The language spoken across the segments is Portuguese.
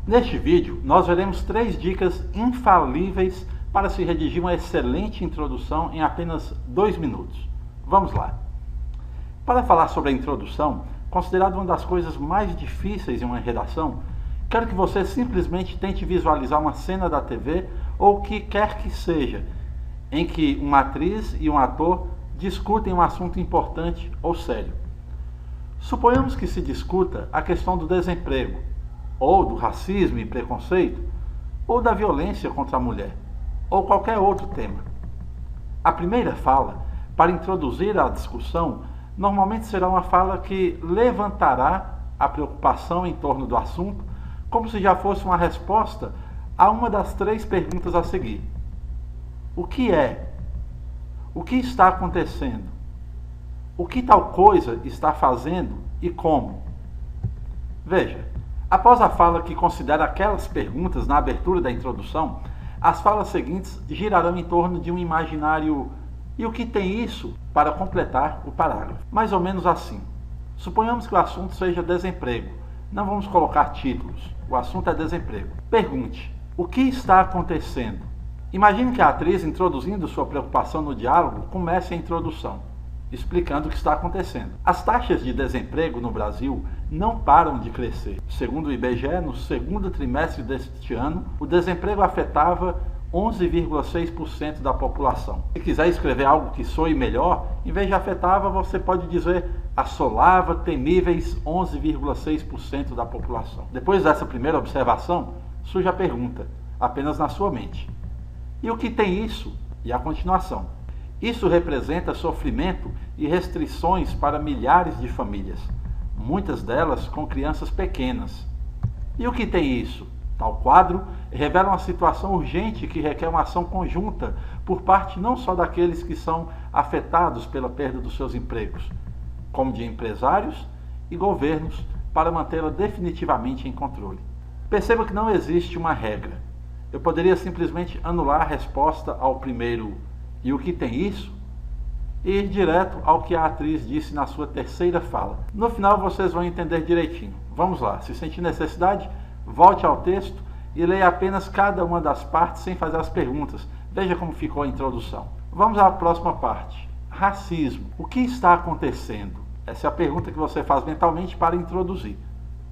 Neste vídeo, nós veremos 3 dicas infalíveis para se redigir uma excelente introdução em apenas 2 minutos. Vamos lá! Para falar sobre a introdução, considerada uma das coisas mais difíceis em uma redação, quero que você simplesmente tente visualizar uma cena da TV ou o que quer que seja, em que uma atriz e um ator discutem um assunto importante ou sério. Suponhamos que se discuta a questão do desemprego, ou do racismo e preconceito, ou da violência contra a mulher, ou qualquer outro tema. A primeira fala, para introduzir a discussão, normalmente será uma fala que levantará a preocupação em torno do assunto, como se já fosse uma resposta a uma das 3 perguntas a seguir. O que é? O que está acontecendo? O que tal coisa está fazendo e como? Veja, após a fala que considera aquelas perguntas na abertura da introdução, as falas seguintes girarão em torno de um imaginário "e o que tem isso?" para completar o parágrafo. Mais ou menos assim. Suponhamos que o assunto seja desemprego. Não vamos colocar títulos. O assunto é desemprego. Pergunte: o que está acontecendo? Imagine que a atriz, introduzindo sua preocupação no diálogo, comece a introdução, explicando o que está acontecendo. As taxas de desemprego no Brasil não param de crescer. Segundo o IBGE, no segundo trimestre deste ano, o desemprego afetava 11,6% da população. Se quiser escrever algo que soe melhor, em vez de afetava, você pode dizer assolava temíveis 11,6% da população. Depois dessa primeira observação, surge a pergunta, apenas na sua mente: e o que tem isso? E a continuação: isso representa sofrimento e restrições para milhares de famílias, muitas delas com crianças pequenas. E o que tem isso? Tal quadro revela uma situação urgente que requer uma ação conjunta por parte não só daqueles que são afetados pela perda dos seus empregos, como de empresários e governos para mantê-la definitivamente em controle. Perceba que não existe uma regra. Eu poderia simplesmente anular a resposta ao primeiro "e o que tem isso?" e ir direto ao que a atriz disse na sua terceira fala. No final vocês vão entender direitinho. Vamos lá, se sentir necessidade, volte ao texto e leia apenas cada uma das partes sem fazer as perguntas. Veja como ficou a introdução. Vamos à próxima parte. Racismo. O que está acontecendo? Essa é a pergunta que você faz mentalmente para introduzir.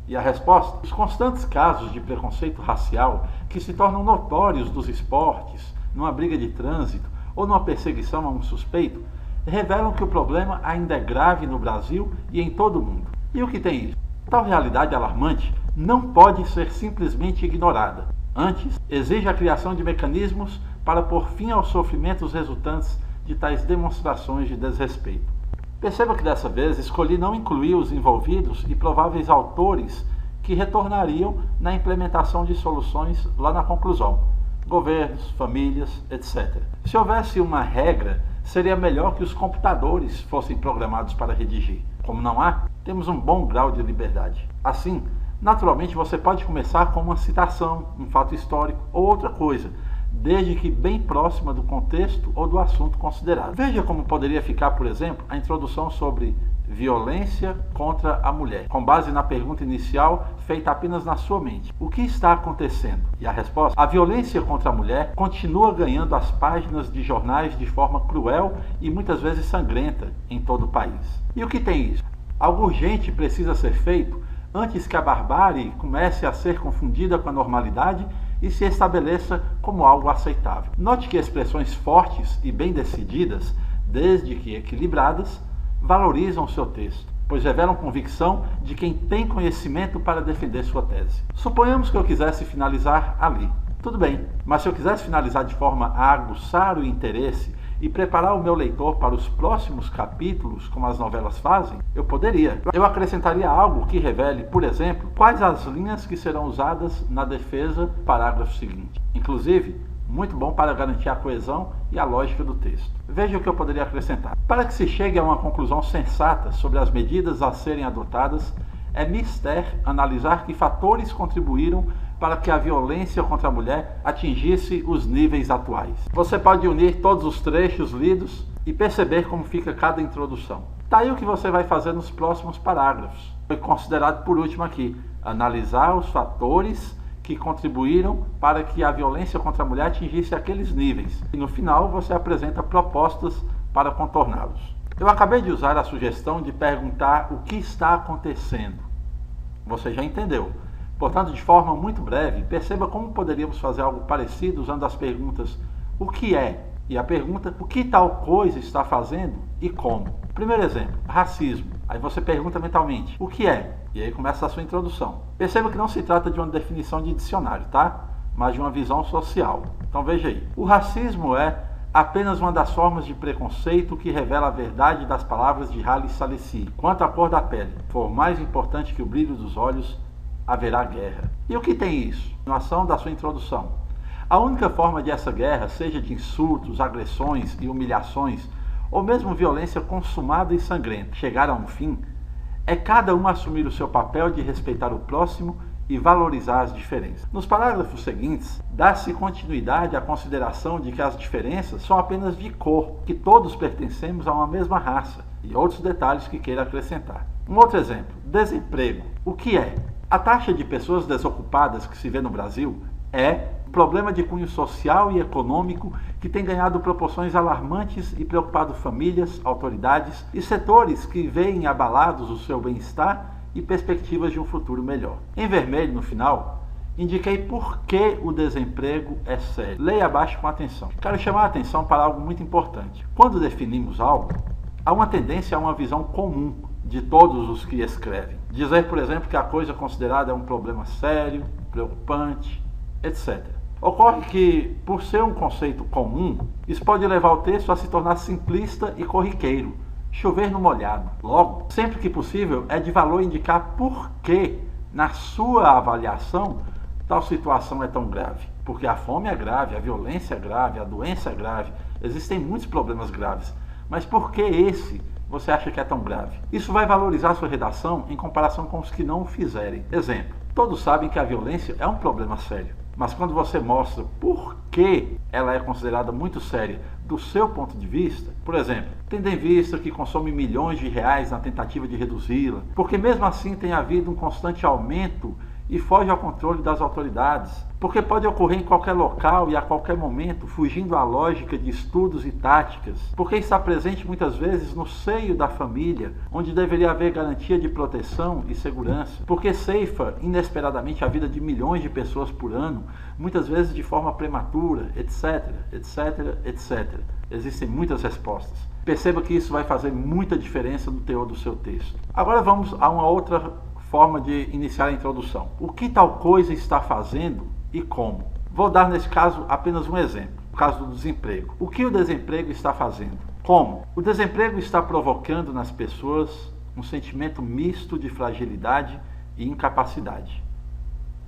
E a resposta? Os constantes casos de preconceito racial que se tornam notórios nos esportes, numa briga de trânsito ou numa perseguição a um suspeito, revelam que o problema ainda é grave no Brasil e em todo o mundo. E o que tem isso? Tal realidade alarmante não pode ser simplesmente ignorada. Antes, exige a criação de mecanismos para pôr fim aos sofrimentos resultantes de tais demonstrações de desrespeito. Perceba que dessa vez escolhi não incluir os envolvidos e prováveis autores que retornariam na implementação de soluções lá na conclusão: governos, famílias, etc. Se houvesse uma regra, seria melhor que os computadores fossem programados para redigir. Como não há, temos um bom grau de liberdade. Assim, naturalmente você pode começar com uma citação, um fato histórico ou outra coisa, desde que bem próxima do contexto ou do assunto considerado. Veja como poderia ficar, por exemplo, a introdução sobre violência contra a mulher, com base na pergunta inicial feita apenas na sua mente: o que está acontecendo? E a resposta: a violência contra a mulher continua ganhando as páginas de jornais de forma cruel e muitas vezes sangrenta em todo o país. E o que tem isso? Algo urgente precisa ser feito antes que a barbárie comece a ser confundida com a normalidade e se estabeleça como algo aceitável. Note que expressões fortes e bem decididas, desde que equilibradas, valorizam seu texto, pois revelam convicção de quem tem conhecimento para defender sua tese. Suponhamos que eu quisesse finalizar ali. Tudo bem, mas se eu quisesse finalizar de forma a aguçar o interesse e preparar o meu leitor para os próximos capítulos, como as novelas fazem, eu poderia. Eu acrescentaria algo que revele, por exemplo, quais as linhas que serão usadas na defesa do parágrafo seguinte. Inclusive, muito bom para garantir a coesão e a lógica do texto. Veja o que eu poderia acrescentar. Para que se chegue a uma conclusão sensata sobre as medidas a serem adotadas, é mister analisar que fatores contribuíram para que a violência contra a mulher atingisse os níveis atuais. Você pode unir todos os trechos lidos e perceber como fica cada introdução. Daí o que você vai fazer nos próximos parágrafos. Foi considerado por último aqui, analisar os fatores que contribuíram para que a violência contra a mulher atingisse aqueles níveis. E no final você apresenta propostas para contorná-los. Eu acabei de usar a sugestão de perguntar o que está acontecendo. Você já entendeu. Portanto, de forma muito breve, perceba como poderíamos fazer algo parecido usando as perguntas o que é e a pergunta o que tal coisa está fazendo e como. Primeiro exemplo, racismo. Aí você pergunta mentalmente o que é? E aí começa a sua introdução. Perceba que não se trata de uma definição de dicionário, tá? Mas de uma visão social. Então veja aí. O racismo é apenas uma das formas de preconceito que revela a verdade das palavras de Haile Selassie. Quanto à cor da pele, for mais importante que o brilho dos olhos, haverá guerra. E o que tem isso? Continuação da sua introdução. A única forma de essa guerra, seja de insultos, agressões e humilhações, ou mesmo violência consumada e sangrenta, chegar a um fim, é cada um assumir o seu papel de respeitar o próximo e valorizar as diferenças. Nos parágrafos seguintes, dá-se continuidade à consideração de que as diferenças são apenas de cor, que todos pertencemos a uma mesma raça, e outros detalhes que queira acrescentar. Um outro exemplo, desemprego. O que é? A taxa de pessoas desocupadas que se vê no Brasil é um problema de cunho social e econômico que tem ganhado proporções alarmantes e preocupado famílias, autoridades e setores que veem abalados o seu bem-estar e perspectivas de um futuro melhor. Em vermelho, no final, indiquei por que o desemprego é sério. Leia abaixo com atenção. Quero chamar a atenção para algo muito importante. Quando definimos algo, há uma tendência a uma visão comum de todos os que escrevem. Dizer, por exemplo, que a coisa considerada é um problema sério, preocupante, etc. Ocorre que, por ser um conceito comum, isso pode levar o texto a se tornar simplista e corriqueiro, chover no molhado. Logo, sempre que possível, é de valor indicar por que, na sua avaliação, tal situação é tão grave. Porque a fome é grave, a violência é grave, a doença é grave, existem muitos problemas graves. Mas por que esse você acha que é tão grave? Isso vai valorizar sua redação em comparação com os que não o fizerem. Exemplo, todos sabem que a violência é um problema sério. Mas quando você mostra por que ela é considerada muito séria do seu ponto de vista, por exemplo, tendo em vista que consome milhões de reais na tentativa de reduzi-la, porque mesmo assim tem havido um constante aumento e foge ao controle das autoridades, porque pode ocorrer em qualquer local e a qualquer momento, fugindo à lógica de estudos e táticas, porque está presente muitas vezes no seio da família, onde deveria haver garantia de proteção e segurança, porque ceifa inesperadamente a vida de milhões de pessoas por ano, muitas vezes de forma prematura, etc, etc, etc. Existem muitas respostas. Perceba que isso vai fazer muita diferença no teor do seu texto. Agora vamos a uma outra forma de iniciar a introdução. O que tal coisa está fazendo e como? Vou dar nesse caso apenas um exemplo, o caso do desemprego. O que o desemprego está fazendo? Como? O desemprego está provocando nas pessoas um sentimento misto de fragilidade e incapacidade.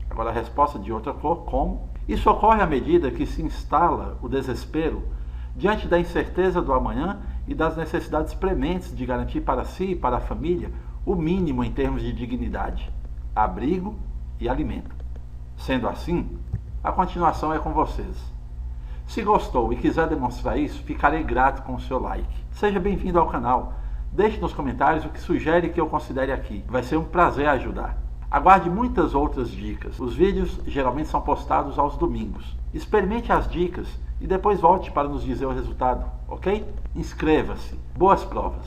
Agora a resposta de outra cor, como? Isso ocorre à medida que se instala o desespero diante da incerteza do amanhã e das necessidades prementes de garantir para si e para a família o mínimo em termos de dignidade, abrigo e alimento. Sendo assim, a continuação é com vocês. Se gostou e quiser demonstrar isso, ficarei grato com o seu like. Seja bem-vindo ao canal. Deixe nos comentários o que sugere que eu considere aqui. Vai ser um prazer ajudar. Aguarde muitas outras dicas. Os vídeos geralmente são postados aos domingos. Experimente as dicas e depois volte para nos dizer o resultado, ok? Inscreva-se. Boas provas!